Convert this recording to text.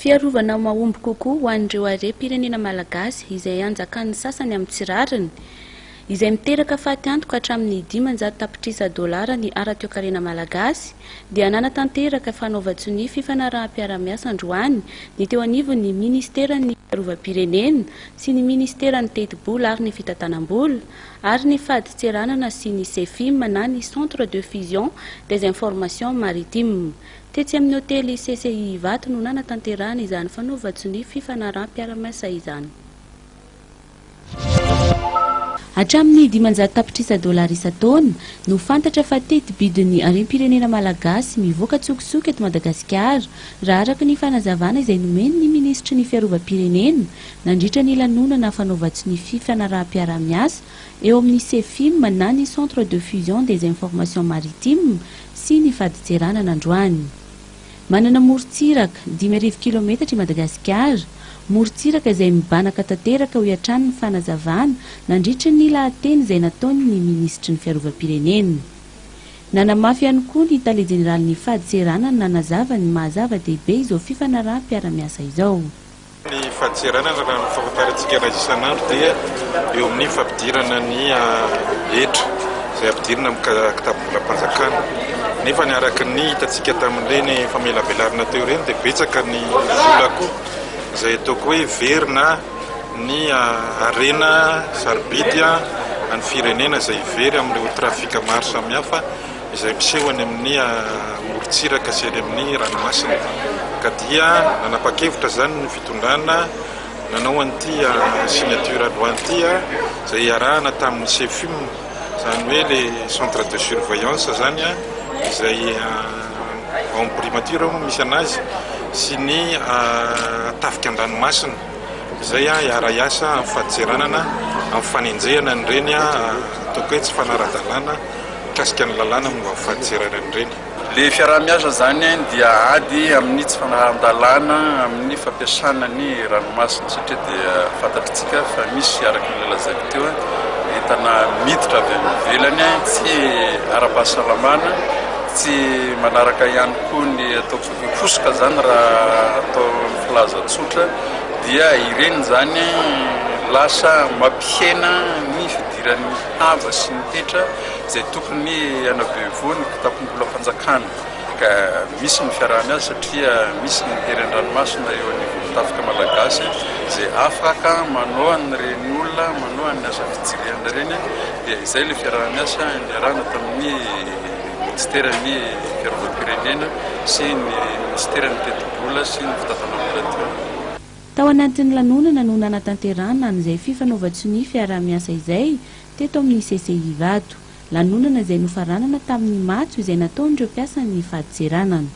Fiarovana mahomby kokoa ho an'ireo harem-pirenena malagasy izay anjakan'ny sasany amin'ny tsirariny, izay miteraka fahatantoka hatramin'ny $500 ny ara-toekarena malagasy, dia nanatanteraka fanaovan-tsony fifanaraham-piara-miasa androany ny teo anivon'ny Ministeran'ny Fiarovam-pirenena sy ny Ministeran'ny Teti-bola ary ny Fitantanam-bola ary ny Fady Tseranana sy ny CEFIM na ny Centre de Fusion des Informations Maritimes. Tetsy amin'ny hôtely CCI Ivato no nanatanterahana izany fanaovan-tsony fifanaraham-piara-miasa izany. Hatramin'ny $500 isan-taona no fantatra fa teti-bidin'ny harem-pirenena malagasy mivoaka tsokitsoky eto Madagasikara raha araka ny fanazavana izay nomen'ny Ministry ny Fiarovam-pirenena nandritra ny lanonana fanaovan-tsony fifanaraham-piara-miasa eo amin'ny CEFIM na ny Centre de Fusion des Informations Maritimes sy ny Fady Tseranana androany. Manana morontsiraka 5,000 km i Madagasikara, morontsiraka izay mibanaka tanteraka ho iatran'ny fanazavana nandritra ny lahateny izay nataon'ny Ministry ny Fiarovam-pirenena. Nanamafy ihany koa ny Tale Jeneralin'ny Fady Tseranana nanazava ny mahazava-dehibe izao fifanaraham-piara-miasa izao. Ny Fady Tseranana raha ny fahafantarantsika anazy isan'andro dia eo amin'ny fampidirana ny hetra izay ampidirana amin'ny kitapo-bolam-panjakana. Nefa ny araka ny hitantsika tamin'ireny famelabelarina teo ireny dia betsaka ny vola koa izay ataoko hoe verina ny arena sarobidy any firenena izay very amin'ireo trafika maro samihafa izay miseho any amin'ny morontsiraka sy any amin'ny ranomasina. Ka dia nanapa-kevitra zany ny fitondrana nanao an'ity signature alohan'ity izay arahana tamin'ny CEFIM, zany hoe le centre de surveillance zany izay en primature misy anazy sy ny tafika an-dranomasina izay iara-iasa amin'ny Fady Tseranana amin'ny fanenjehana an'ireny ataoko hoe tsy fanara-dalàna mikasika ny lalàna momba ny Fady Tseranana ireny. Le fiaraha-miasa zany dia ady amin'ny tsy fanara-dalàna amin'ny fampiasana ny ranomasina satria dia fantatritsika fa misy araka ny lazaiko teo entana miditra avy amin'ny ivelany tsy ara-pahasalamana, tsy manaraka ihany koa ny ataoko posoka zany raha atao filaza tsotra dia ireny zany lasa mampihena ny fidiran'ny hava sy ny hetra izay tokony anabevoany kitapo-bolam-panjakana. Ka misy ny fiaraha-miasa satria misy ny herin-dranomasina eo anivon'ny tafika malagasy izay afaka manao an'ireny olona manao an'ny asa fijiriana ireny dia izay le fiaraha-miasa niarahana tamin'ny Ministeran'ny Fiarovam-pirenena sy ny Ministeran'ny Teti-bola sy ny Fitantanam-bola. Tao anatin'ny lanonana no nanatanterahana an'izay fifanaovan-tsony fiaraha-miasa izay teto amin'ny CCI Ivato, lanonana izay nofaranana tamin'ny matso izay nataon'ireo mpiasan'ny Fady Tseranana.